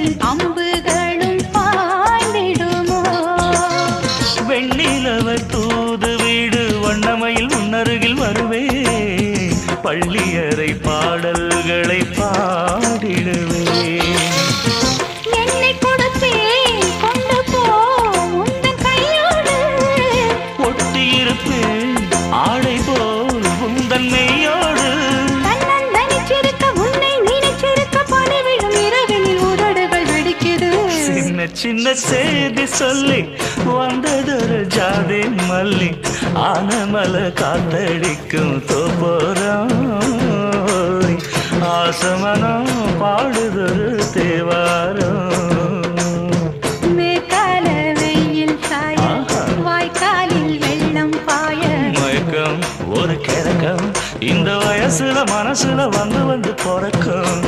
மனதில் அம்புகளும் பாய்ந்திடுமோ? வெண்ணிலவ தூது வீடு வண்ணமையில் முன்னருகில் வருவே, பள்ளியறை பாடல்களை பாடிடுவே. என்னை கொடுத்தேன் கொண்டு போ உந்தன் கையோடு, ஒட்டியிருப்பேன் ஆடை போல் உந்தன் மெய்யோடு. தன்னந்தனிச்சிருக்க உன்னை நினைச்சிருக்க பணிவிடும் இரவினில் உதடுகள் வெடிக்குது. சின்ன சின்ன செய்தி சொல்லி வந்ததொரு ஜாதி மல்லி, ஆனமல காத்தடிக்கும் தோப்போரம் ஆசமனம் பாடுதொரு தேவாரம். மேற்கால வெயில் சாய வாய்க்காலில் வெள்ளம் பாய, மயக்கம் ஒரு கிழக்கம் இந்த வயசுல மனசுல வந்து வந்து பிறக்கும்.